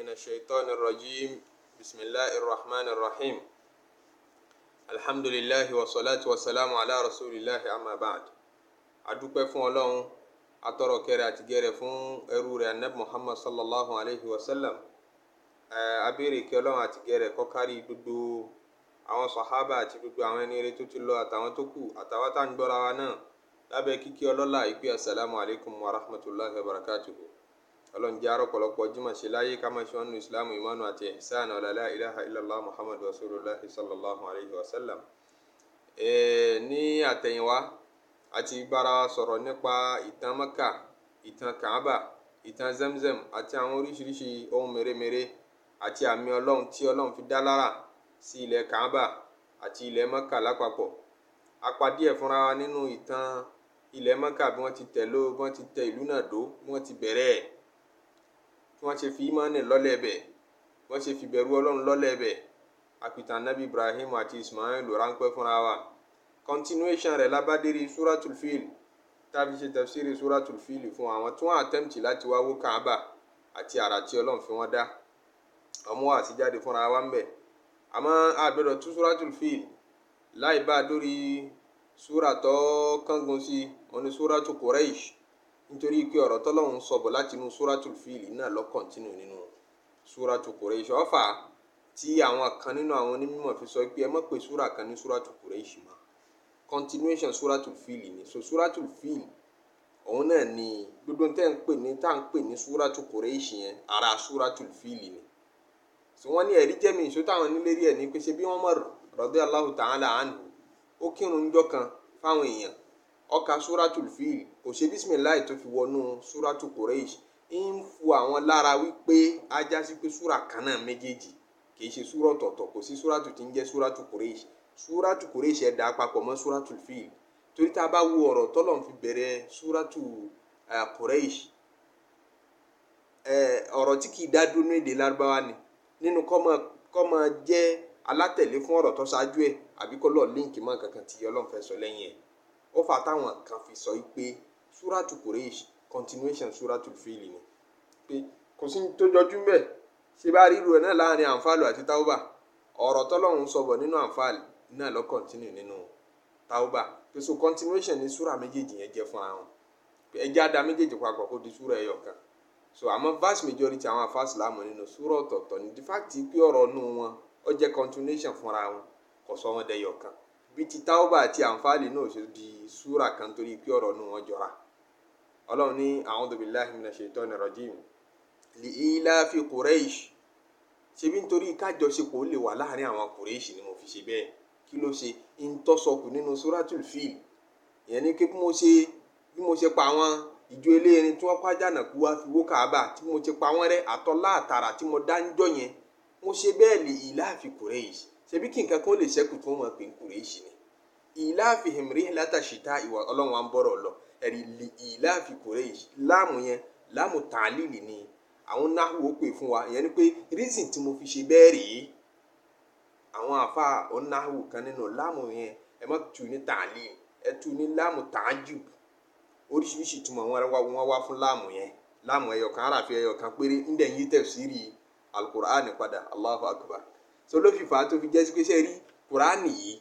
من الشيطان الرجيم بسم الله الرحمن الرحيم الحمد لله والصلاة والسلام على رسول الله أما بعد adúpẹ́ fún Ọlọ́run atọrọ kẹrẹ àti gẹrẹ fún ẹrú rẹ̀ anabi Muhammad sallallahu alayhi wa sallam abéèrè kí Ọlọ́run àti gẹrẹ kó kárí gbogbo àwọn sàhábà àti gbogbo àwọn ẹni rere tó ti lọ àtàwọn tó kù àtàwọn tá ń gbọ́ra wa náà lábẹ́ kíkí ọlọ́lá ìpè assalamu alaykum wa rahmatulahi wa barakatuhu. Ọlọ́run jẹ́ arọ́pọ̀lọpọ̀ jímọ̀ ṣe láyé ká máa ṣe wọn nù ìsìlámù ìmánu àti ihsan la ilaha illallah muhammadu rasulullah sallallahu alayhi wa sallam. Ní àtẹ̀yìnwá àti bára sọ̀rọ̀ nípa ìtàn Mẹ́kà, ìtàn Kaaba, ìtàn Zamzam àti àwọn oríṣiríṣi ohun mèremère àti àmì Ọlọ́run tí Ọlọ́run fi dá lára sí ilẹ̀ Kaaba àti ilẹ̀ Mẹ́kà lápapọ̀. A pàdé ẹ̀ fúnra wa nínú ìtàn ilẹ̀ Mẹ́kà bí wọ́n ti tẹ ìlú náà dó, bí wọ́n ti bẹ̀rẹ̀ ẹ̀, bí wọ́n ṣe fi ìmánì lọ́lẹ̀ bẹ̀, bí wọ́n ṣe fi bẹ̀rù Ọlọ́run lọ́lẹ̀ bẹ̀. Àpìtàn Nabi Ibrahim àti Ismail ráńpẹ́ fúnra wa. Continuation rẹ̀ lábádérí Suratul Fil tàbí ṣe tafsiri Suratul Fil fún àwọn tí wọ́n attempt láti wá wó Kaaba àti àrà tí Ọlọ́run fi wọ́n dá. Ọmọ wa sì jáde fúnra wa ń bẹ̀. Àmọ́ àbẹ̀rẹ̀ tú Suratul Fil láì bá dórí súrà tó kángun sí wọn ni Suratu Quraish, nítorí pé ọ̀rọ̀ tọ́lọ́run sọ̀bọ̀ láti inú Suratul Fil náà lọ kọ́ntínú nínú Suratu Quraish. Ọ̀fà tí àwọn kan nínú àwọn onímọ̀ fi sọ pé ẹ má pè súrà kan ní Suratu Quraish mọ́, continuation Suratul Fil ni. So Suratul Fil òun náà ni gbogbo tá ń pè ní Suratu Quraish yẹn ara Suratul Fil ni. So wọ́n ní ẹ̀rí jẹ́mi ìṣó táwọn nílé rí ẹ̀ ní pé ṣe bí Umar radiyallahu ta'ala anhu ó kírun ńjọ́ kan fáwọn èèyàn, ó ka Suratul Fil, kò ṣe bísímìláì tó fi wọnú Suratu Quraish, ń fu àwọn lára wípé ajá sí pé súrà kan náà méjèèjì kì í ṣe súrà ọ̀tọ̀ọ̀tọ̀, kò sí súràtù tí ń jẹ́ Suratu Quraish. Suratu Quraish ẹ̀ dá papọ̀ mọ́ Suratul Fil, torí tá a bá wo ọ̀rọ̀ tọ́lọ̀ fi bẹ̀rẹ̀ Suratu Quraish, ọ̀rọ̀ tí kì í dá dúró ní èdè Lárúbáwá ni, nínú kó máa jẹ́ alátẹ̀lé fún ọ̀rọ̀ tó ṣáájú ẹ̀ àbí kó lọ líǹkì mọ́ kankan tí Ọlọ́run fẹ́ sọ lẹ́yìn ẹ̀. Ó fà táwọn kan fi sọ pé Suratu Quraish continuation Suratul Fil ni, pé kò sí tó jọjú mbẹ̀. Ṣé bá rí irú ẹ̀ náà láàrin Anfal àti Tauba, ọ̀rọ̀ tọ́lọ́run sọ̀bọ̀ nínú Anfal náà lọ continue nínú Tauba, pé so continuation ní súrà méjèèjì yẹn jẹ́ fún àwọn pé ẹjẹ́ àdá méjèèjì papọ̀ kó di súrà ẹyọ kan. So àmọ́ vast majority àwọn àfáà Ìsìlámù nínú súrà ọ̀tọ̀ọ̀tọ̀ ní the fact pé ọ̀rọ̀ nù wọn ó jẹ́ continuation fúnra wọn, kò sọ wọn dẹyọ kan bí ti Tauba àti Anfal náà ṣe di súrà kan torí pé ọ̀rọ̀ nù wọn jọra. Ọlọ́run ní a'udhu billahi minash shaitani rajim li ilafi Quraish, ṣebí nítorí kájọṣepọ̀ ó lè wà láàrin àwọn Quraish ni mo fi ṣe bẹ́ẹ̀. Kí ló ṣe ń tọ́sọkù nínú Suratul Fil, ìyẹn ni pé bí mo ṣe pa àwọn ìjọ eléyẹrin tí wọ́n pa jànàkú wá fi wó Kaaba, tí mo ṣe pa wọ́n rẹ́ àtọ́lá àtàrà tí mo dá ń jọ yẹn, mo ṣe bẹ́ẹ̀ lè ilafi Quraish. Ṣebí kí nǹkan kan lè ṣẹ́kù tí wọ́n mọ̀ pé Quraish ni. Ilafihim rihlata shita'i ìwà Ọlọ́run wa ń bọ̀rọ̀ lọ ẹ̀rí li ilafi Quraish, láàmù yẹn láàmù ta'lili ni àwọn náhù ó pè fún wa, ìyẹn ni pé reason tí mo fi ṣe bẹ́ẹ̀ rèé. Àwọn àfa onáhù kan nínú láàmù yẹn ẹ má tu ní ta'lil, ẹ tu ní láàmù ta'ajjub. Oríṣiríṣi ìtumọ̀ wọn wá fún láàmù yẹn. Láàmù ẹyọkan aráàfin ẹyọkan péré ń dẹ̀ yí tafsiri al-Qur'an padà, Allahu akbar. So ló fi fà á tó fi jẹ́ sí pé ṣe rí Qur'an yìí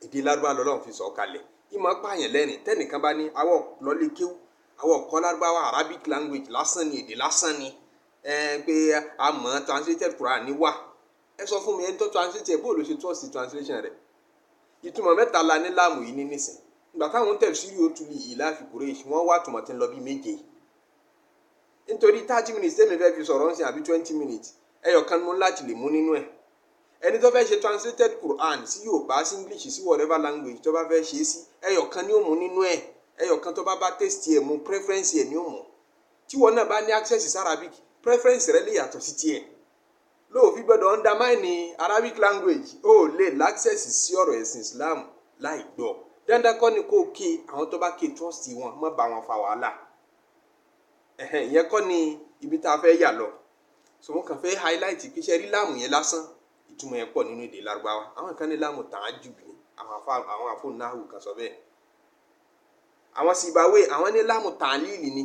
èdè Lárúbáwá lọ́lọ́run fi sọ̀ kalẹ̀. Ìmọ̀ pààyàn lẹ́rìn tẹ́nìkan bá ní àwọ̀ lọ́lé kéwú, àwọ̀ kọ́ Lárúbáwá Arabic language lásán ni, èdè lásán ni, pé a mọ̀ translated Qur'an ní wà. Ẹ sọ fún mi ẹni tó translate ẹ̀ bó ló ṣe trust translation rẹ̀. Ìtumọ̀ mẹ́ta la ní láàmù yìí ní nísìn. Ìgbà táwọn tafsiri ó tún lè ilafi Quraish wọ́n wá tùmọ̀ tí ń lọ bí méje. Nítorí 30 minutes tẹ́mi fẹ́ fi sọ̀rọ̀ ń sìn àbí 20 minutes ẹyọkan mú láti lè mú nínú ẹ̀. Ẹni tó fẹ́ ṣe translated Quran sí Yorùbá sí English sí whatever language tó bá fẹ́ ṣe sí ẹyọkan ni ó mú nínú ẹ̀. Ẹyọkan tó bá taste ẹ̀ mú preference ẹ̀ ni ó mú. Tí wọn náà bá ní access sí Arabic, preference rẹ̀ lè yàtọ̀ sí tiẹ̀. Lóòfin gbọ́dọ̀ undermine Arabic language, ó lè access sí ọ̀rọ̀ ẹ̀sìn Islam láì gbọ́. Dandan kọ́ ni kó ké àwọn tó bá ké trust wọn, má bá wọn fa wàhálà. Ìyẹn kọ́ ni ibi tá a fẹ́ yà lọ. So wọn kàn fẹ́ highlight pé ṣe rí láàmù yẹn lásán ìtumọ̀ yẹn pọ̀ nínú èdè Lárúbáwá. Àwọn kan ní láàmù ta'ajjub ni, àwọn àfọ̀nàhù kan sọ bẹ́ẹ̀. Àwọn Sibawayh àwọn ní láàmù ta'lili ni,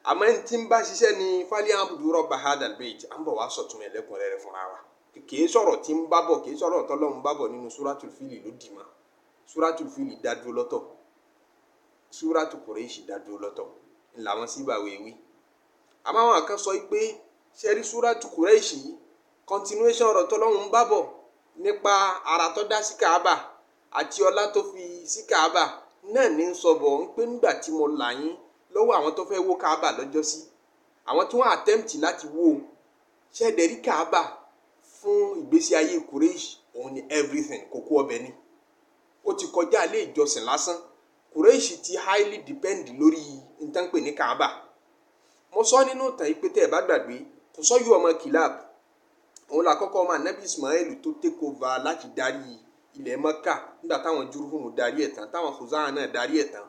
àmọ́ ẹni tí ń bá ṣiṣẹ́ ní fálí àbùdú rọ́bà hadal bait à ń bọ̀ wá sọ̀tún ẹlẹ́kùnrẹ́rẹ́ fúnra wa kìí sọ̀rọ̀ tí ń bá bọ̀ kìí sọ̀rọ̀ tọ́lọ́run bá bọ̀ nínú súratul fílì ló dì mọ́ súratul fílì dádúró lọ́tọ̀ súratul kùrẹ́ṣì dádúró lọ́tọ̀ làwọn síbàwé wí. àmọ́ àwọn kan sọ pé ṣẹ́rí súratul kùrẹ́ṣì continuation ọ̀rọ̀ tọ́lọ́run bá bọ̀ nípa ara tó dá sí Kaaba àti ọlá tó fi sí Kaaba náà ní ń sọ bọ̀ ń pé nígbà tí mo là yín lọ́wọ́ àwọn tó fẹ́ wó Kaaba lọ́jọ́ sí àwọn tí wọ́n attempt láti wó ṣẹ́ẹ̀dẹ̀rí Kaaba fún ìgbésí ayé Kùrẹ́ṣì òun ni everything kókó ọbẹ̀ ni ó ti kọjá ilé ìjọsìn lásán Kùrẹ́ṣì ti highly depend lórí ìtànpè ní Kaaba. mo sọ nínú ìtàn yìí pé tẹ́ ẹ bá gbàgbé kò sọ yú ọmọ Kìláàb òun là kọ́kọ́ ọmọ Ànábì Ismail tó take over láti darí ilẹ̀ Mẹ́kà nígbà táwọn Júrúhùmù darí ẹ̀ tán táwọn Khuzaa náà darí ẹ̀ tán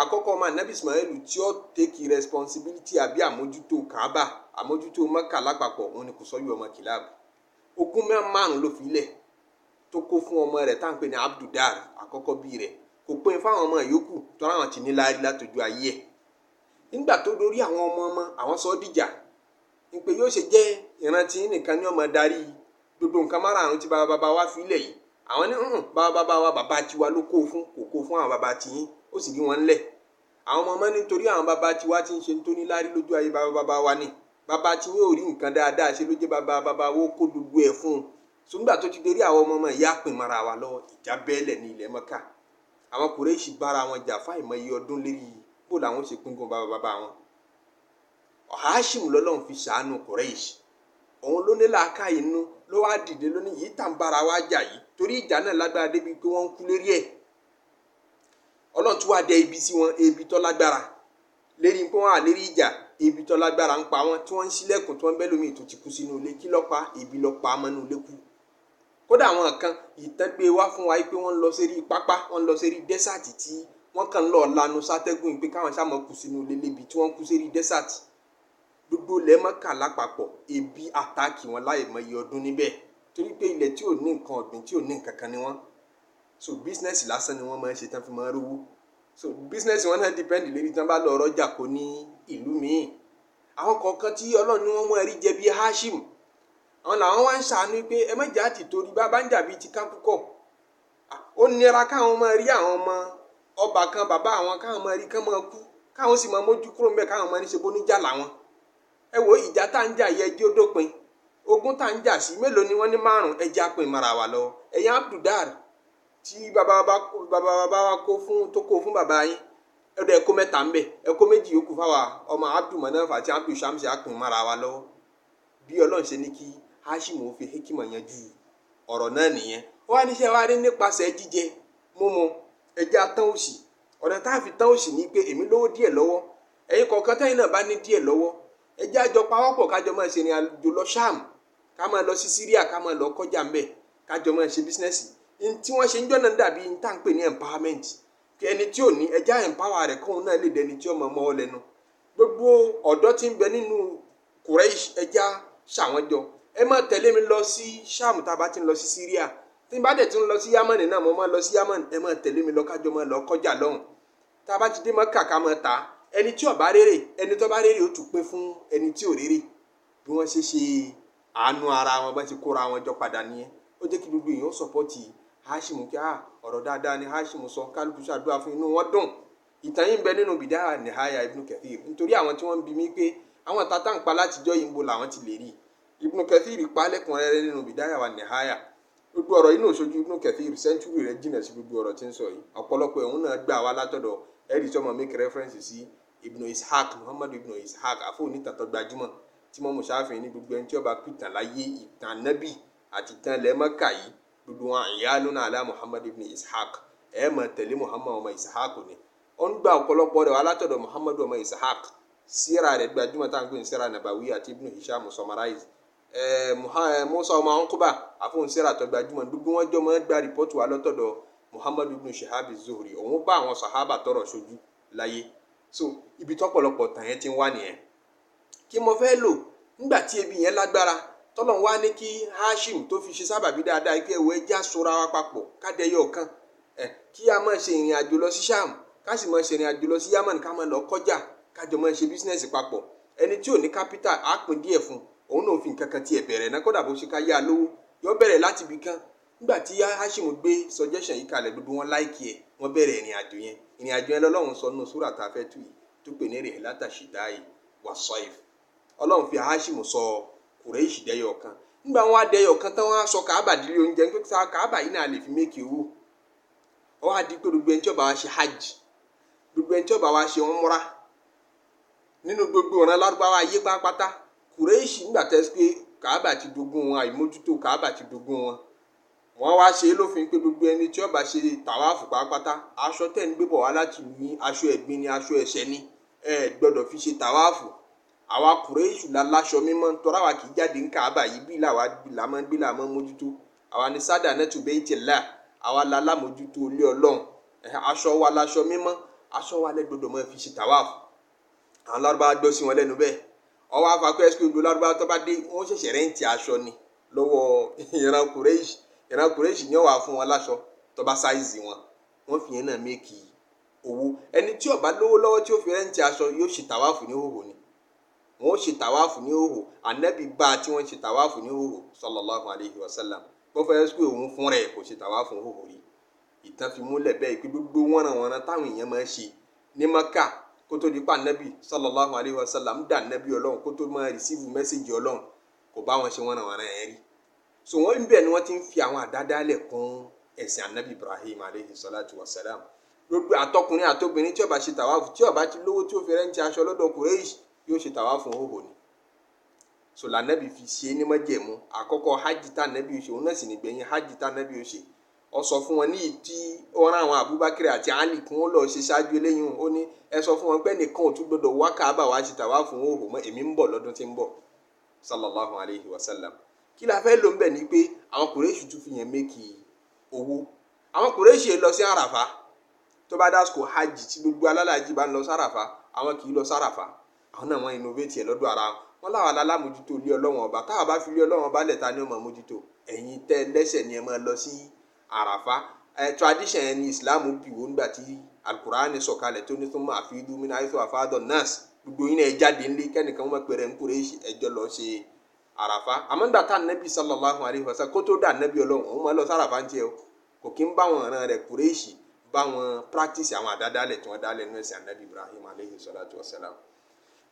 àkọ́kọ́ ọmọ Ànábì Ismail tí ó take responsibility àbí àmójútó Kaaba àmójútó Mẹ́kà lápapọ̀ òun ni kò sọ yú ọmọ Kìláàb ogún márùn ló fi lẹ̀ tó kó fún ọmọ rẹ̀ tá à ń pè ní Abdudar àkọ́kọ́ bí rẹ̀ kò pín fáwọn ọmọ yòókù tó ráwọn ti ní láárí látọjú ayé ẹ̀ nígbà tó dorí àwọn ọmọ àwọn sọ dìjà ní pé yóò ṣe jẹ́ ìrántí nìkan ní ọmọ darí gbogbo nǹkan márùn-ún tí bàbá wa fi lẹ̀ yìí àwọn ní bàbá wa bàbá tiwa ló kó fún kò kó fún àwọn bàbá tiyín ó sì rí wọn lẹ̀ àwọn ọmọ nítorí àwọn bàbá tiwa ti ń ṣe tó ní láárí lójú ayé bàbá wa ni bàbá tiyín ò rí nǹkan dáadáa ṣe ló jẹ́ bàbá wo kó gbogbo ẹ̀ fún un sùgbà tó ti dérí àwọn ọmọ ìyá pin mara wa lọ ìjà bẹ́ẹ̀lẹ̀ ní ilẹ̀ Mẹ́kà àwọn Kùrẹ́ṣì bára wọn jà fáìmọye ọdún lérí bó làwọn ṣe pín gun bàbá wọn. Háṣìm lọ́lọ́run fi ṣàánú Kùrẹ́ṣì òun ló ní làákàyè inú ló wá dìde lónìí yìí tà ń bára wa jà yìí torí ìjà náà lágbára débi pé wọ́n ń kú lérí ẹ̀ Ọlọ́run tún wá dẹ ibi sí wọn ebi tó lágbára lérí pé wọ́n à lérí ìjà ebi tó lágbára ń pa wọn tí wọ́n ń ṣílẹ̀kùn tí wọ́n ń bẹ́ lómi tó ti kú sínú ilé kí ló pa ebi ló pa mọ́nú ilé kú kódà àwọn kan ìtàn gbé wá fún wa pé wọ́n lọ sérí pápá wọ́n lọ sérí dẹ́sàtì tí wọ́n kàn lọ lanu sátẹ́gùn pé káwọn sáà mọ̀ kú sínú ilé lébi tí wọ́n kú sérí dẹ́sàtì gbogbo ilẹ̀ Mẹ́kà lápapọ̀ ebi àtàkì wọn láì mọye ọdún níbẹ̀ torí pé ilẹ̀ tí ò ní nǹkan ọ̀gbìn tí ò ní nǹkan kan ni wọ́n so business lásán ni wọ́n máa ń ṣe tán fi máa ń rówó so business wọn náà depend lérí tán bá lọ ọrọ̀jà kó ní ìlú míì àwọn kọ̀ọ̀kan tí Ọlọ́run ní wọ́n mú ẹrí jẹ bíi Háṣìm àwọn làwọn wá ń ṣàánú pé ẹ mọ̀jà àti torí bá ń jà bíi ti kákúkọ̀ ó nira káwọn máa rí àwọn ọmọ ọba kan bàbá àwọn káwọn máa rí kán máa kú káwọn sì máa mójú kúrò ńbẹ̀ káwọn máa ní ṣe bó níjà làwọn ẹ wo ìjà tá ń jà yẹ ẹjẹ ó dópin ogun tá ń jà sí mélòó ni wọ́n ní 5 ẹjẹ apin mara wà lọ ẹ̀yin Abdudar tí bàbá wa kó fún bàbá yín ẹ̀dọ̀ ẹ̀kọ́ 3 ń bẹ̀ ẹ̀kọ́ 2 yòókù fáwa ọmọ Abdul Manaf àti Abdul Shams apin mara wà lọ bí Ọlọ́run ṣe ní kí Háṣìm ó fi hekima yanjú ọ̀rọ̀ náà nìyẹn ó wá níṣẹ́ wá rí nípasẹ̀ jíjẹ mímu ẹja tán òsì ọ̀nà tá a fi tán òsì ní pé èmi lówó díẹ̀ lọ́wọ́ ẹ̀yin kọ̀ọ̀kan tẹ́yìn náà bá ní díẹ̀ lọ́wọ́ ẹja àjọ pawọ́pọ̀ kájọ máa ṣe ní àjò lọ Ṣáàmù ká máa lọ sí Síríà ká máa lọ kọjá ńbẹ̀ kájọ máa ṣe bísínẹ́sì tí wọ́n ṣe ń jọ́nà dàbí ní tá à ń pè ní empowerment kí ẹni tí ò ní ẹja empower rẹ̀ kóun náà lè dẹni tí ó mọ̀ ọ́ lẹ́nu gbogbo ọ̀dọ́ tí ń bẹ nínú Kùrẹ́ṣì ẹja ṣàwọn jọ ẹ máa tẹ̀lé mi lọ sí Ṣáàmù tá a bá ti ń lọ sí Síríà tí n bá dẹ̀ tún lọ sí Yámánì náà mo máa lọ sí Yámánì ẹ máa tẹ̀lé mi lọ kájọ máa lọ kọjá lọ́hùn tá a bá ti dé Mẹ́kà ká máa tà á ẹni tí ó bá rèrè ẹni tó bá rèrè ó tún pín fún ẹni tí ò rèrè bí wọ́n ṣe àánú ara wọn bá ti kóra wọn jọ padà nìyẹn ó jẹ́ kí gbogbo èèyàn sọ̀pọ̀tì Háṣìm kí ọ̀rọ̀ dáadáa ni Háṣìm sọ kálukú ṣàdúrà fún inú wọn dùn ìtàn yìí ń bẹ nínú Bidaya Nihaya Ibn Kathir nítorí àwọn tí wọ́n ń bi mí pé àwọn tata ń pa látijọ́ yìí ń bo làwọn ti lè rí Ibn Kathir pa lẹ́kùnrẹ́rẹ́ nínú Bidaya wa Nihaya gbogbo ọ̀rọ̀ yìí náà ṣojú Ibn Kathir sẹ́ńtúrì rẹ̀ jìnnà sí gbogbo ọ̀rọ̀ tí ń sọ yìí ọ̀pọ̀lọpọ̀ ẹ̀hún náà gbà wá látọ̀dọ̀ ẹ̀rí sọmọ make reference sí Ibn Ishaq Muhammad Ibn Ishaq àfọwọ́nì tàtọ́ gbajúmọ̀ tí mọ́mú Ṣáfi'í ní gbogbo ẹni tí ó bá pìtàn láyé ìtàn nábì àti ìtàn ilẹ̀ Mẹ́kà yìí gbogbo wọn iyaluna ala Muhammad Ibn Ishaq ẹ̀ mọ̀ tẹ̀lé Muhammad ọmọ Ishaq ni ó ń gba ọ̀pọ̀lọpọ̀ rẹ̀ wá látọ̀dọ̀ Muhammad ọmọ Ishaq síra rẹ̀ gbajúmọ̀ tá à ń pè ní síra Nabawi àti Ibn Hisham summarize Musa ọmọ Uqba àfọwọ́n síra tó gbajúmọ̀ gbogbo wọn jọ máa ń gba rìpọ́tù wá látọ̀dọ̀ Muhammad Ibn Shihab az-Zuhri òun bá àwọn sàhábà tọrọ ṣojú láyé so ibi tọ́pọ̀lọpọ̀ tàn yẹn ti ń wá nìyẹn kí mo fẹ́ lò nígbà tí ebi yẹn lágbára tọ́lọ́run wá ní kí Háṣìm tó fi ṣe sábàbí dáadáa pé ẹ̀wọ̀ ẹja sora wa papọ̀ kádẹ́yọ̀ kan kí a máa ṣe ìrìn àjò lọ sí Ṣáàmù ká sì máa ṣe ìrìn àjò lọ sí Yámánì ká máa lọ kọjá kájọ máa ṣe bísínẹ́sì papọ̀. Ẹni tí ò ní capital á pín díẹ̀ fún òun náà fi nǹkan kan tiẹ̀ bẹ̀rẹ̀ náà, kódà bó ṣe ká yá lówó yọ bẹ̀rẹ̀ láti ibì kan. Nígbà tí Hashim gbé suggestion yìí kalẹ̀ gbogbo wọn láìkì ẹ̀, wọ́n bẹ̀rẹ̀ ìrìn àjò yẹn lọ́lọ́run sọ nínú súrà tá a fẹ́ tú yìí tó pè ní rihlata shita'i wa sayf. Ọlọ́run fi Hashim sọ Quraysh dẹ́yọ̀ kan. Nígbà wọn adẹ́yọ̀ kan tán wọn á sọ Kaaba dílé oúnjẹ pé Kaaba yìí náà lè fi méèkì owó. Ó wá di pé gbogbo ẹni tí ó bá wá ṣe hajj, gbogbo ẹni tí ó bá wá ṣe umrah nínú gbogbo ọ̀ràn Lárúbáwá ayé pátápátá, Quraysh nígbà tẹ́ pé Kaaba ti dogun wọn, àìmójútó Kaaba ti dogun wọn. Wọ́n wá ṣe lófin pé gbogbo ẹni tí ó bá ṣe tàwáàfù pátápátá, aṣọ tẹ́ ń gbé bọ̀ wá láti ní aṣọ ẹ̀gbin ni, aṣọ ẹ̀ṣẹ̀ ni, ẹ gbọ́dọ̀ fi ṣe tàwáàfù. Àwa Quraysh la láṣọ mímọ́ tọ́ra wa kì í jáde ní Kaaba yìí bí làmọ́ gbé làmọ́ mójútó. Àwa ni sadanatu baytillah, àwa la lámójútó ilé Ọlọ́run. Aṣọ wa láṣọ mímọ́, aṣọ wa lẹ gbọ́dọ̀ máa fi ṣe tàwáàfù. Àwọn Lárúbáwá gbọ́ sí wọn lẹ́nu bẹ́ẹ̀. Ọwọ́ afakọ́ ẹ̀sìkò ìlú Lárúbáwá tó bá dé wọ́n ṣẹ̀ṣẹ̀ rẹ́ǹtì aṣọ ni lọ́wọ́ ìran Quraysh ní ó wá fún wọn láṣọ tó bá sáìzì wọn. Wọ́n fi yẹn náà méèkì owó. Ẹni tí ó bá lówó lọ́wọ́ tí ó fi rẹ́ǹtì aṣọ yóò ṣe tàwáàfù ní hòhò ni. Wọ́n ó ṣe tàwáàfù ní hòhò. Ànábì bá tí wọ́n ṣe tàwáàfù ní hòhò sallallahu alayhi wa sallam. Bọ́fẹ́ ẹ̀sìkò òun fún rẹ̀ kò ṣe tàwáàfù ní hòhò rí. Ìtàn fi múlẹ̀ bẹ́ẹ̀ pé gbogbo wọ́nranwọ̀nran táwọn èèyàn máa ń ṣe ní Mákà kótó di pa Ànábì sallallahu alayhi wa sallam dà Ànábì Ọlọ́run kótó máa receive message Ọlọ́run kò bá wọn ṣe wọ́nranwọ̀nran yẹn rí. So wọ́n ń bẹ̀ ni wọ́n ti ń fi àwọn àdádálẹ̀ kún ẹ̀sìn Ànábì Ibrahim alayhi salatu wa salam. Gbogbo àtọkùnrin àtobìnrin tí ó bá ṣe tàwáàfù, tí ó bá ti lówó tí ó fi rẹ́ǹtì aṣọ lọ́dọ̀ Quraysh yóò ṣe tàwáàfù hòhò ni. So l'Ànábì fi ṣe ní májẹ̀mú àkọ́kọ́ hajj tá Ànábì ó ṣe, òun náà sì nígbẹ̀yìn hajj tá Ànábì ó ṣe. Ó sọ fún wọn ní ìtí ó rán àwọn Abubakar àti Ali kí wọ́n lọ ṣe ṣáájú eléyìí. Ó ní ẹ sọ fún wọn pé nìkan ò tún gbọdọ̀ wá Kaaba wá ṣe tàwáàfù hòhò mọ́, èmi ń bọ̀ lọ́dún tí ń bọ̀ sallallahu alayhi wa sallam. Kí la fẹ́ lò ń bẹ̀ ni pé àwọn Quraysh tún fi yẹn méèkì owó. Àwọn Quraysh lọ sí Àràfá tó bá dásìkò hajj tí gbogbo alálàájì bá ń lọ sáràfá, àwọn kì í lọ sáràfá. Àwọn náà wọ́n innovate ẹ̀ lọ́dọ̀ ara wọn. Láwa lálámójútó ilé Ọlọ́run ọba, táwa bá fi ilé Ọlọ́run ọba lẹ̀ ta ni ó máa mójútó? Ẹ̀yin tẹ́ lẹ́sẹ̀ ni ẹ máa lọ sí Àràfá. Tradition yẹn ni Islam bì wọ́n nígbà tí Al-Qur'an sọ̀kalẹ̀ tó ní thumma afidu min haythu afada an-nas. Gbogbo yín náà ẹ jáde ńlé kẹ́nìkan wọ́n pèrè ń Quraysh ẹjọ́ lọ ṣe Àràfá. Àmọ́ nígbà tá Ànábì sallallahu alayhi wa sallam kó tó dà Ànábì Ọlọ́run òun máa lọ sáràfá ń tiẹ̀ o. Kò kí ń bá wọn ọ̀ràn rẹ̀ Quraysh bá wọn practice àwọn àdádálẹ̀ tí wọ́n dálẹ̀ nínú ẹ̀sìn Ànábì Ibrahim alayhi salatu wa salam.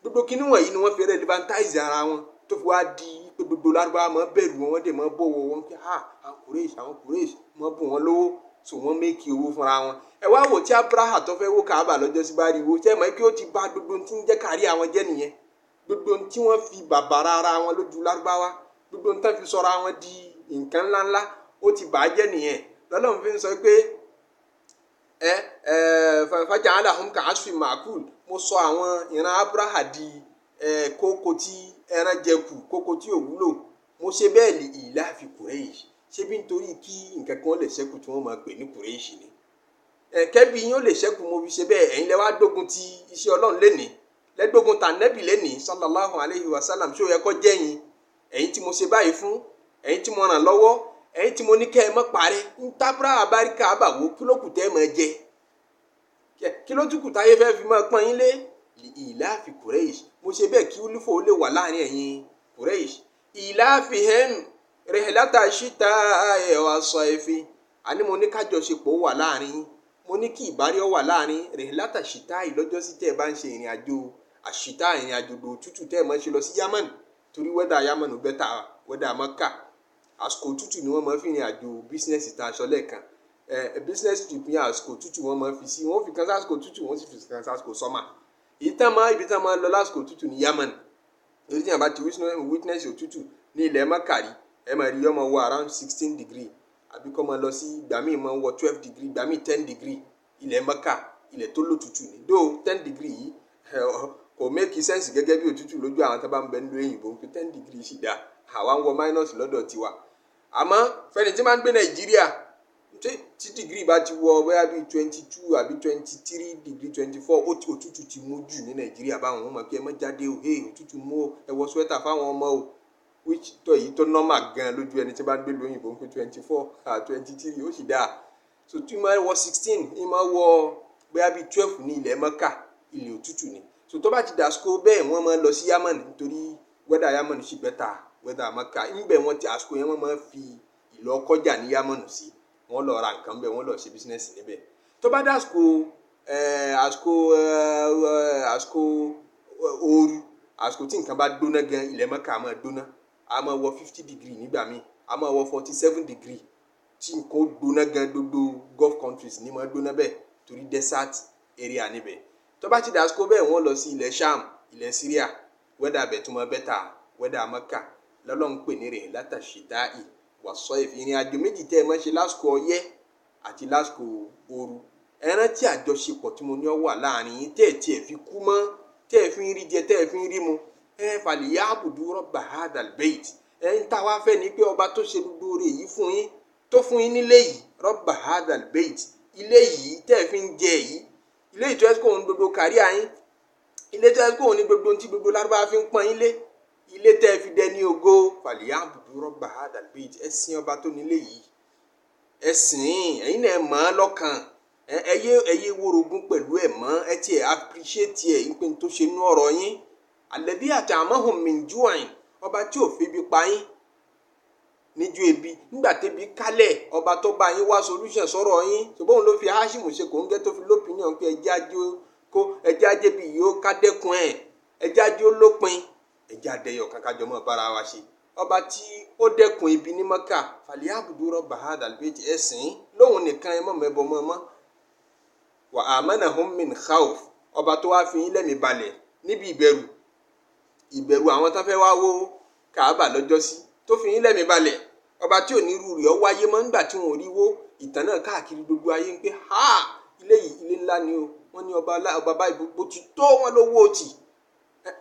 Gbogbo kíní wọ̀nyí ni wọ́n fi relevantize ara wọn tó fi wá di pé gbogbo Lárúbáwá máa bẹ̀rù wọn, wọ́n dẹ̀ máa bọ̀wọ̀ wọn pé àwọn Quraysh máa bù wọn lówó, so wọ́n méèkì owó fúnra wọn. Ẹ wá wò tí Abraha tó fẹ́ wó Kaaba lọ́jọ́ sí bá rí wo tẹ́ mọ̀ kí ó ti bá gbogbo tí ń jẹ́ kárí àwọn jẹ́ nìyẹn. Gbogbo tí wọ́n fi bàbàrà ara wọn lójú Lárúbáwá, gbogbo tí wọ́n fi sọra wọn di nǹkan ńláńlá ó ti bàjẹ́ nìyẹn. Lọ́lọ́run fi ń sọ pé faja'alahum ka'asfin ma'kul. Mo sọ àwọn ìran Abraha di kókó tí ẹran jẹkù, kókó tí ò wúlò. Mo ṣe bẹ́ẹ̀ lè ìlà fi Quraysh. Ṣé bí nítorí kí nǹkan kan lè ṣẹ́kù tí wọ́n máa pè ní Quraysh ni? Kẹ́bí yín ó lè ṣẹ́kù mo fi ṣe bẹ́ẹ̀. Ẹ̀yin lẹ wá gbógun ti iṣẹ́ Ọlọ́run lénìí, lẹ́gbógun ta Ànábì lénìí sallallahu alayhi wa sallam. Ṣé ó yẹ kó jẹ́ yín? Ẹ̀yin tí mo ṣe báyìí fún, ẹ̀yin tí mo ràn lọ́wọ́, ẹ̀yin tí mo ní kẹ́ ẹ mọ́ parẹ́ ń tábúrà àbáríkà àbàwò kí ló kù tẹ́ ẹ mọ́ jẹ? Kí ló tún kù táyé fẹ́ fi mọ́ pọ́n yín lé? Ìlà fi Quraysh. Mo ṣe bẹ́ẹ̀ kí wúlífò ó lè wà láàrin ẹ̀yin Quraysh. Ìlà fi hẹ́m rihlata shita'i wa sayfi. Àní mo ní kájọṣepọ̀ wà láàrin, mo ní kí ìbárí ó wà láàrin rihlata shita'i lọ́jọ́ sí tẹ́ ẹ bá ń ṣe ìrìn àjò àṣìtá, ìrìn àjò òtútù tẹ́ ẹ máa ń ṣe lọ sí Yaman torí wẹ́dà Yaman ò bẹ́tà wẹ́dà Mẹ́kà. Àsìkò òtútù ni wọ́n máa ń fi ìrìn àjò bísínẹ́sì tá a sọ lẹ́ẹ̀kan. Business trip yẹn àsìkò òtútù wọ́n máa ń fi sí, wọ́n fi kan sásìkò òtútù wọ́n sì fi kan sásìkò sọ́mà. Ibi tán máa lọ lásìkò òtútù ní Yaman. Èyí tí yàn bá ti witness òtútù ní ilẹ̀ Mẹ́kà rí, ẹ máa rí ọmọ wọ around 16 degree àbí kọ́ máa lọ sí ìgbà míì máa wọ 12 degree, ìgbà míì 10 degree. Ilẹ̀ Mẹ́kà ilẹ̀ tó lótútù ni. Though 10 degree yìí kò make sense gẹ́gẹ́ bí òtútù lójú àwọn tó bá ń bẹ nílùú òyìnbó pé 10 degree sì dáa. Àwa ń wọ minus lọ́dọ̀ tiwa. Àmọ́ fẹ́ni tí máa ń gbé Nàìjíríà tí degree bá ti wọ bóyá bíi 22 àbí 23 degree 24 òtútù ti mú jù ní Nàìjíríà báwọn ọmọ kí ẹ má jáde o, òtútù mú o, ẹ wọ sweater fáwọn ọmọ o, which tó èyí tó normal gan lójú ẹni tí bá ń gbé lóyìnbó ń pé 24 23 ó sì dáa. So tí máa wọ 16 ní máa wọ bóyá bíi 12 ní ilẹ̀ Mẹ́kà ilẹ̀ òtútù ni. So so tó bá ti dàsìkò bẹ́ẹ̀ wọ́n máa lọ sí Yámánì nítorí wẹ́dà Yámánì sì bẹ́tà wẹ́dà Mákà ńbẹ̀ wọ́n ti àsìkò yẹn wọ́n máa fi ìlọ kọjá ní Yámánì sí wọ́n lọ ra nǹkan bẹ́ẹ̀ wọ́n lọ ṣe bísínẹ́sì níbẹ̀ tó bá dàsìkò àsìkò ooru àsìkò tí nǹkan bá gbóná gan ilẹ̀ Mákà á máa gbóná á máa wọ 50 degree nígbà míì á máa wọ 47 degree tí nǹkan ó gbóná gan gbogbo Gulf countries ní máa gbóná bẹ́ẹ̀ torí desert area níbẹ̀ tó bá ti dàsìkò bẹ́ẹ̀ wọ́n lọ sí ilẹ̀ Sham ilẹ̀ Syria wẹ́dà bẹ̀ tó máa bẹ́tà wẹ́dà Mákà lọ́lọ́run pè ní rẹ̀ látàṣídáì wàsọ ìrìn àjò méjì tẹ́ ẹ máa ṣe lásìkò ọyẹ́ àti lásìkò ooru ẹran tí àjọṣepọ̀ tí mo ní ọ wà láàrin yín tẹ́ ẹ̀ tí ẹ̀ fi kú mọ́ tẹ́ ẹ̀ fi ń rí jẹ tẹ́ ẹ̀ fi ń rí mu fàlẹ̀ yá àbùdú rọ́bà hadal bait ń tá wá fẹ́ ni pé ọba tó ṣe gbogbo rẹ̀ yìí fún yín tó fún yín nílé yìí rọ́bà hadal bait ilé yìí tẹ́ ẹ̀ fi ń jẹ yìí ilé ìtọ́ ẹ̀sìkò òun gbogbo kárí àyín ilé tẹ́ ẹ̀sìkò òun ní gbogbo tí gbogbo lárúbá fi ń pọ́n yín lé ilé tẹ́ ẹ fi dẹ ní ògo fàlẹ̀ yá àbùdú rọ́bà hadal bait ẹ̀sìn ọba tó nílé yìí ẹ̀sìn ẹ̀yin náà mọ̀ ọ́ lọ́kàn ẹyẹ worogún pẹ̀lú ẹ̀ mọ́ ẹ tiẹ̀ appreciate ẹ̀ ìpín tó ṣe nú ọ̀rọ̀ yín alladhi at'amahum min ju'in ọba tí ò febi pa yín níjú ebi nígbà tẹ́bi kálẹ̀ ọba tó bá yín wá solution sọ̀rọ̀ yín ṣùgbọ́n òun ló fi Hashimu ṣe kò ń gẹ́ tó fi lópinion pé ẹjẹ́ ajé bí yóò ká dẹ́kun ẹ̀ ẹjẹ́ ajé ó lópin ẹjẹ́ adẹ́yọ̀ kankan jọmọ́ bára wa ṣe ọba tí ó dẹ́kun ebi ní Mákà falyabudu rabba hadal bait ẹ̀sìn lóhun nìkan ẹ mọ̀ mẹ́bọ mọ́ wa amanahum min khawf ọba tó wá fi yín lẹ́mìí balẹ̀ níbi ìbẹ̀rù àwọn tó fẹ́ wá wó Káàbà lọ́jọ́sí tó fi yín lẹ́mìí balẹ̀ ọba tí ò ní irú rẹ̀ ó wáyé mọ́ nígbà tí wọn ò rí wó ìtàn náà káàkiri gbogbo ayé ń pé ilé yìí ilé ńlá ni o wọ́n ní ọba báyìí gbogbo ti tó wọn lówó tì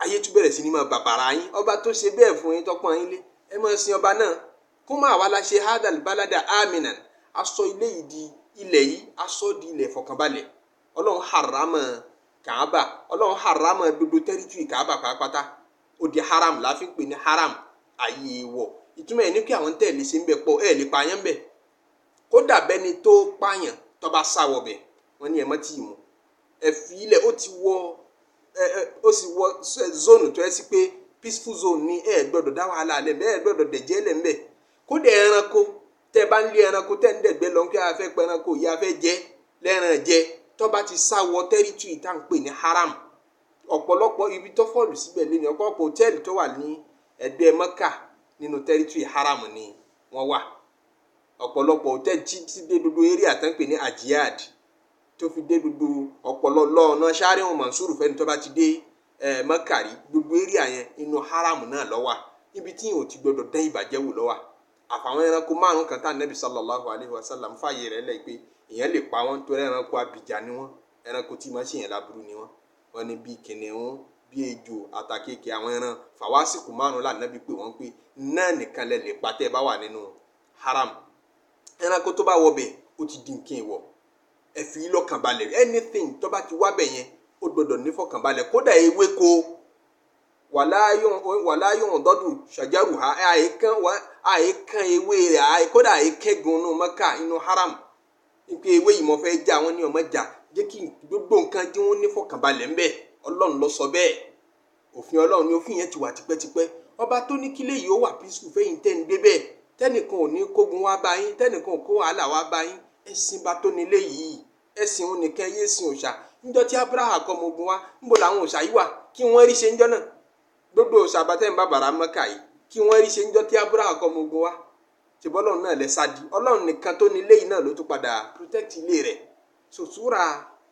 ayé tún bẹ̀rẹ̀ sí ní máa bàbàrà yín ọba tó ṣe bẹ́ẹ̀ fún yín tọ́pọ̀ yín lé ẹ máa sin ọba náà kó máa wá la ṣe hadal balada aminan aṣọ ilé yìí di ilẹ̀ yìí aṣọ di ilẹ̀ fọkànbalẹ̀ ọlọ́run harama Kaaba ọlọ́run harama gbogbo tẹ́rítírì Kaaba pátápátá ó di haram láfi pè ní haram ayé wọ̀ ìtumọ̀ ẹ̀ ní kí àwọn tẹ̀lé ṣe ń bẹ̀ pọ̀ ẹ̀ lè pààyàn bẹ̀ kódà bẹ́ni tó pààyàn tó bá sáwọ̀ bẹ̀ wọ́n ní ẹ̀ mọ́ tí ì mú ẹ̀ fi ilẹ̀ ó sì wọ zone tó ẹ sí pé peaceful zone ní ẹ̀ gbọ́dọ̀ dá wàhálà lẹ̀ bẹ́ẹ̀ gbọ́dọ̀ dẹ̀jẹ́ lẹ̀ ń bẹ̀ kódà ẹranko tẹ́ bá ń lé ẹranko tẹ́ ń dẹ̀gbẹ́ lọ kí a fẹ́ pẹ́ ẹranko yìí a fẹ́ jẹ lẹ́ran jẹ tó bá ti sáwọ tẹ́rítírì tá à ń pè ní haram ọ̀pọ̀lọpọ̀ ibi tó fọ́ọ̀lù síbẹ̀ lé ní ọ̀pọ̀lọpọ̀ hòtẹ́ẹ̀lì tó wà ní ẹ̀gbẹ́ Mẹ́kà nínú tẹ́rítírì haram ni wọ́n wà ọ̀pọ̀lọpọ̀ hòtẹ́ẹ̀lì tí dé gbogbo eré àtàǹpè ní Ajiyad tó fi dé gbogbo ọ̀pọ̀lọpọ̀ ọ̀nà Shari'un Mansur fẹ́ni tó bá ti dé Mẹ́kà rí gbogbo eré àyẹn inú haram náà ló wà níbi tí yìí ò ti gbọdọ̀ dán ìbàjẹ́ wò ló wà àfàwọn ẹranko márùn kan tá Nabi sallallahu alayhi wa sallam fààyè rẹ̀ lẹ́yìn pé èèyàn lè pa wọ́n torí ẹranko abìjà ni wọ́n ẹranko tí máa ṣèyàn láburú ni wọ́n wọ́n ní bíi kìnìún bíi ejò àtàkéèké àwọn ẹran fàwásìkò márùn lànàbí pé wọ́n pé náà nìkan lẹ lè pa tẹ́ ẹ bá wà nínú haram ẹranko tó bá wọbẹ̀ ó ti di nǹkan ìwọ̀ ẹ fi lọ́kàn balẹ̀ anything tó bá ti wábẹ̀ yẹn ó gbọdọ̀ nífọ̀kànbalẹ̀ kódà ewéko wàláyọ̀n dọ́dù ṣàjárù ha àìkán ewé rẹ̀ kódà àìkẹ́gun inú Mẹ́kà inú haram nípa ewé yìí mo fẹ́ já wọn ní ọmọ jà jẹ́ kí gbogbo nǹkan tí wọ́n nífọ̀kànbalẹ̀ ńbẹ̀ ọlọ́run ló sọ bẹ́ẹ̀ òfin ọlọ́run ni òfin yẹn ti wà tipẹ́tipẹ́ ọba tó ní kílé yìí ó wà peaceful fẹ́yìn tẹ́ ń dé bẹ́ẹ̀ tẹ́nìkan ò ní kógun wá bá yín tẹ́nìkan ò kó wàhálà wá bá yín ẹ̀sìn bá tó nílé yìí ẹ̀sìn òun nìkan yé sin òòṣà níjọ́ tí Abraha kọ́ ọmọ ogun wá níbo làwọn òòṣà yìí wà kí wọ́n rí ṣe ń jọ́ náà gbogbo òòṣà àbátẹ́ ń bá bàrà Mẹ́kà yìí kí wọ́n rí ṣe ń jọ́ tí Abraha kọ́ ọmọ ogun wá ṣùgbọ́n ọlọ́run náà lẹ sádi ọlọ́run nìkan tó nílé yìí náà ló tún padà protect ilé rẹ̀ sòtúrà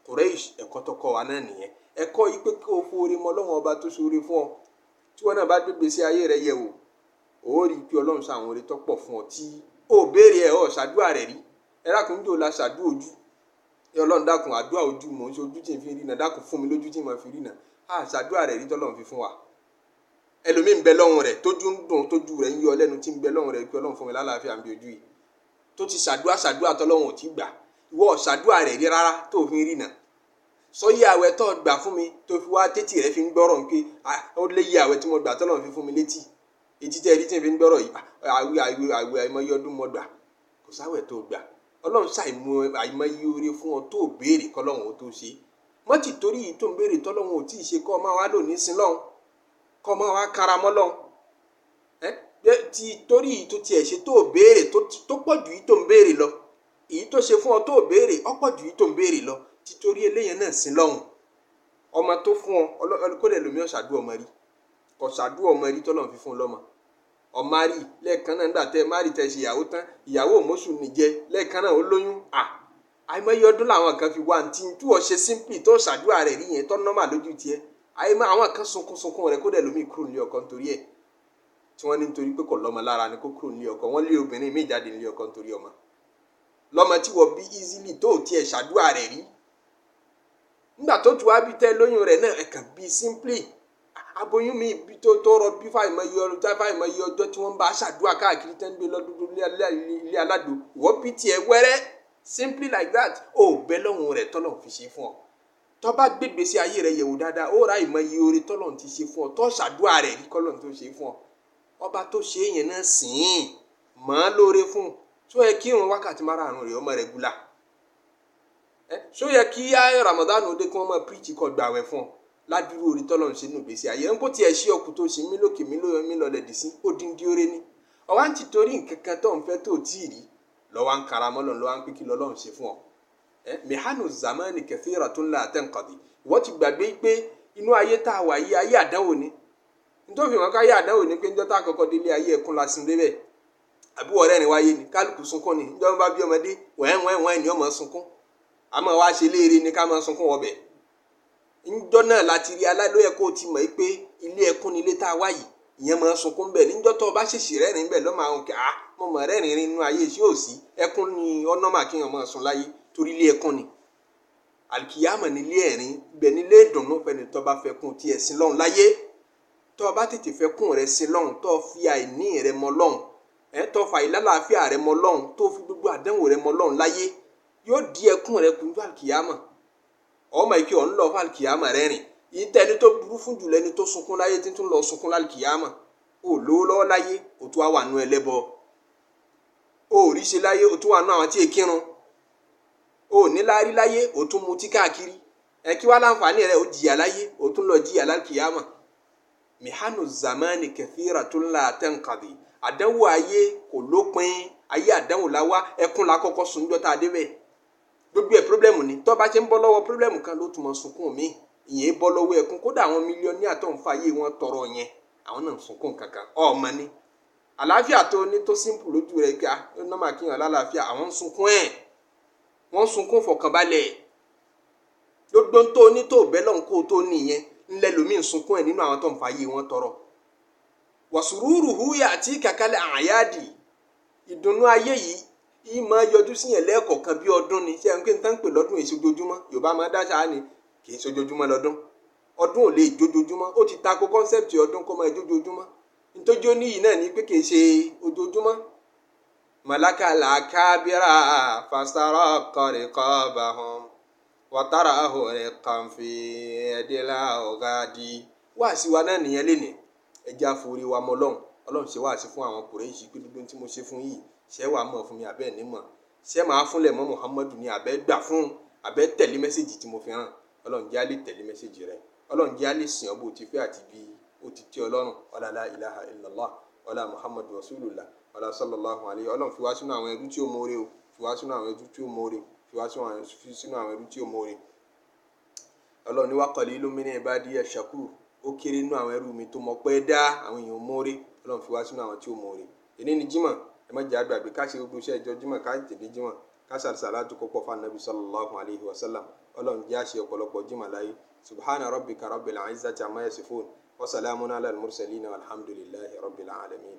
Quraysh ẹ̀kọ́ tọkọ wa náà nìyẹn ẹ̀kọ́ yìí pé kí o forí mọ ọlọ́run ọba tó ṣoore fún ọ tí wọn náà bá gbégbé sí ayé rẹ yẹ̀ wò ó rí i pé ọlọ́run ṣàwọn oore tó pọ̀ fún ọ tí ó béèrè ẹ̀ ọ́ ṣàdúrà rẹ̀ rí ẹ dákun ní òòlà ṣàdúrà ojú ẹ ọlọ́run dákun àdúrà ojú mò ń ṣe ojú tí n fi rí náà dákun fún mi lójú tí mo fi rí náà ṣàdúrà rẹ̀ rí tọ́lọ́run fi fún wa ẹlòmíín bẹ lọ́run rẹ̀ tójú ń dùn tójú rẹ̀ ń yọ lẹ́nu tí ń bẹ lọ́run rẹ̀ pé ọlọ́run fún mi lálàáfíà ń bí ojú yìí tó ti ṣàdúrà tọ́lọ́run ò tí gbà ìwọ ṣàdúrà rẹ̀ rí rárá tó fi rí náà sọyí àwẹ̀ tó gbà fún mi tó fi wá tètè rẹ̀ fi ń gbọ́rọ̀ pé ó lé yí àwẹ̀ tí mo gbà tọ́lọ́run fi fún mi létí etí tẹ́ rí tí n fi ń gbọ́rọ̀ yìí àwẹ̀ àìmọye ọdún mo gbà kò sáwẹ̀ tó gbà ọlọ́run ṣàìmọye oore fún ọ tó béèrè kọ́lọ́run ó tó ṣe mọ́ ti torí yìí tó ń béèrè tọ́lọ́hun ò tí ì ṣe kọ́ máa wá lò ní sin lọ́hun kọ́ máa wá karamọ́ lọ́hun ti torí yìí tó tiẹ̀ ṣe tó béèrè tó pọ̀ jù yìí tó ń béèrè lọ èyí tó ṣe fún ọ tó béèrè ọ̀pọ̀ jù yìí tó ń béèrè lọ ti torí eléyẹn náà sin lọ́hun ọmọ tó fún ọ kó lè lómi ọ̀ṣàdú ọmọ rí ọ̀ṣàdú ọmọ rí tọ́lọ́hun fi fún un lọ́mọ ọmọ rí lẹ́ẹ̀kan náà nígbà tẹ́ márì tẹ́ ṣe ìyàwó tán ìyàwó òmóṣù nìjẹ lẹ́ẹ̀kan náà ó lóyún àìmọye ọdún làwọn kan fi wá ntí tí wọ́n ṣe simply tó ṣàdúrà rẹ̀ rí yẹn tó nọ́mà lójú tiẹ̀ àìmọ àwọn kan sunkún rẹ̀ kó dẹ̀ lómi kúrò nílé ọkọ nítorí ẹ̀ tí wọ́n ní nítorí pé kò lọ́mọ lára ni kó kúrò nílé ọkọ wọ́n lé obìnrin míì jáde nílé ọkọ nítorí ọmọ lọ́mọ tí wọ́n bí easily tó tiẹ̀ ṣàdúrà rẹ̀ rí nígbà tó tu wá bí tẹ́ lóyún rẹ̀ náà ẹ̀kàn bí simply aboyún mi bí tó rọ bí fáìmọye ọjọ́ tí wọ́n bá ṣàdúrà káàkiri tẹ́ ń gbé lọ́dún ilé aládùn wọ́n bí tiẹ̀ wẹ́rẹ́ simply like that ó bẹ lọ́hùn rẹ̀ tọ́lọ̀ fi ṣe fún ọ tó bá gbégbé sí ayé rẹ̀ yẹ̀wò dáadáa ó ra ìmọye oore tọ́lọ̀ ti ṣe fún ọ tó ṣàdúrà rẹ̀ rí kọ́lọ̀ tó ṣe fún ọ ọba tó ṣe yẹn náà sìn mọ́ á lóore fún tó yẹ kí irun wákàtí márùn-ún rẹ̀ ọmọ rẹ̀ gúlà ṣó yẹ kí Ramadan òde kí wọ́n máa píríkì kọ gbàwẹ̀ fún ọ ládùúgbò orí tọ́lọ̀ ń ṣe nù gbèsè ayé ń kó tiẹ̀ ṣí ọkù tó ṣe mí lókè mí lọlẹ̀ dì sí odindi oore ni ọwá ń ti torí nǹkan kan tó ń fẹ́ tó tí ì rí lọ́wọ́ ń karamọ́ lọ́wọ́ ń pín kí lọ́lọ́run ṣe fún ọ mihanu zamani kathiratun la tanqadi ìwọ ti gbàgbé pé inú ayé tá a wà yí ayé àdánwò ni nítorí wọn ká ayé àdánwò ni pé ń jọ́tà àkọ́kọ́ délé ayé ẹkún la sin débẹ̀ àbí ọ̀rẹ́ ni wáyé ni kálukú sunkún ni níjọ́ bá bí ọmọdé wẹ́n ni ọmọ sunkún àmọ́ wá ṣe léèrè ni ká máa sunkún wọbẹ̀ níjọ́ náà láti rí alálóyè kó o ti mọ̀ pé ilé ẹkún ni ilé tá a wá yìí ìyẹn máa sunkún bẹ́ẹ̀ níjọ́ tó o bá ṣèṣì rẹ́rìn bẹ́ẹ̀ lọ́mọ àwọn kẹ́ mo mọ̀ rẹ́rìn nínú ayé ṣé ò sí ẹkún ni ọ̀nàmà kéèyàn máa sun láyé torí ilé ẹkún ni àlùkìyámọ̀ nílé ẹ̀rín ibẹ̀ nílé ìdùnnú fẹ́ni tó bá fẹ́ kún tiẹ̀ sí lọ́hùn láyé tó o bá tètè fẹ́ kún rẹ sí lọ́hùn tó o fi àìní rẹ mọ lọ́hùn tó o fa ìlàlàáfíà rẹ mọ lọ́hùn tó o fi gbogbo àdánwò rẹ mọ lọ́hùn láyé yóò di ẹkún rẹ kún tó àlùkìyámọ̀ ọmọ ìkí ọ̀n lọ fún àlùkìyámọ̀ rẹ rìn yìí tẹni tó burú fún jùlọ ẹni tó sunkún láyé tí tún lọ sunkún lálùkìyámọ̀ ò lówó lọ́wọ́ láyé ò tún wá wà nú ẹlẹ́bọ ò rí ṣe láyé ò tún wà nú àwọn tí èkírun ò ní láárí láyé ò tún mutí káàkiri kí wá láǹfààní rẹ ò jìyà láyé ò tún lọ jìyà lálùkìyámọ̀ mihanu zamani kathiratun la tanqadi àdánwò ayé kò lópin ayé àdánwò láwá ẹkún la kọ́kọ́ sun jọ́ta adébẹ̀ gbogbo ẹ̀ pírọ́blẹ́mù ni tó bá ṣe ń bọ́ lọ́wọ́ pírọ́blẹ́mù kan ló tún mọ sunkún mi ìyẹn bọ́ lọ́wọ́ ẹkún kódà àwọn mílíọ̀nìyà tó ń fa ayé wọn tọrọ yẹn àwọn náà ń sunkún kankan ọmọ ni àlàáfíà tó ní tó simple lójú rẹ̀ kí ó náà máa kíyàn lálàáfíà àwọn ń sunkún wọ́n ń sunkún fọkànbalẹ̀ gbogbo tó ní tó bẹ́ lọ́n kó tó nìyẹn ńlẹ́ lómi ń sunkún nínú àwọn tó ń fa ayé wọn tọrọ wàsùrùrù húyà àti kàkálẹ̀ àyáàdì ìdùnnú ayé yìí ìmọ̀ yọjú sí yẹn lẹ́ẹ̀kọ̀ọ̀kan bí ọdún ni ṣé ẹni pé n tán pè lọ́dún èso ojoojúmọ́ Yorùbá máa dáṣà ni kì í ṣojoojúmọ́ lọ́dún ọdún ò lè jójoojúmọ́ ó ti tako kọ́nsẹ́pìtì ọdún kó máa jójoojúmọ́ nítorí ó níyì náà ní pé kì í ṣe ojoojúmọ́. màláka làákàbíra fàṣàrọ̀ kọrin kọ́ba hàn wàtàrà ahòrè kànfì ẹ̀dẹ́là ọ̀gáàdì wáàsí wa náà nìyẹn lé ní ẹja forí wa mọ́ Ọlọ́run ṣe wáàsí fún àwọn Kùráìṣì pé gbogbo tí mo ṣe fún yìí ṣé wàá mọ̀ fún mi àbẹ́ ní mọ̀ ṣé màá fúnlẹ̀ mọ́ Muhammadu ní àbẹ́ gbà fún àbẹ́ tẹ̀lé mẹ́sẹ̀jì tí mo fi hàn Ọlọ́run jẹ́ á lè tẹ̀lé mẹ́sẹ̀jì rẹ̀ Ọlọ́run jẹ́ á lè sìn ọ́ bó ti fẹ́ àti bí ó ti tẹ́ Ọlọ́run wàlá la ilaha illallah wàlá Muhammadu rasulullah wàlá sallallahu alayhi Ọlọ́run fi wá sínú àwọn ẹrú tí ó mọ̀ọ́rẹ́ o fi wá sínú àwọn ẹrú tí ó mọ̀ọ́rẹ́ fi wá sínú àwọn ẹrú tí ó mọ̀ọ́rẹ́ Ọlọ́run ní wa qalilun min ibadiya shakur ó kéré nínú àwọn ẹrú mi tó mọ̀ pé dá àwọn èèyàn mọ̀ọ́rẹ́ Ọlọ́run fi wá sínú àwọn tí ó mọ̀ọ́rẹ́ èní ni Jímọ̀ ẹ má jẹ́ àgbàgbé ká ṣe gbogbo iṣẹ́ ìjọ Jímọ̀ ká tètè Jímọ̀ ká ṣàlàtú kó pọ̀ fún Ànábì sallallahu alayhi wa sallam Ọlọ́run jẹ́ àṣẹ ọ̀pọ̀lọpọ̀ Jímọ̀ láyé subhana rabbika rabbil izzati amma yasifun wa salamun ala al mursalin walhamdulillahi rabbil alamin.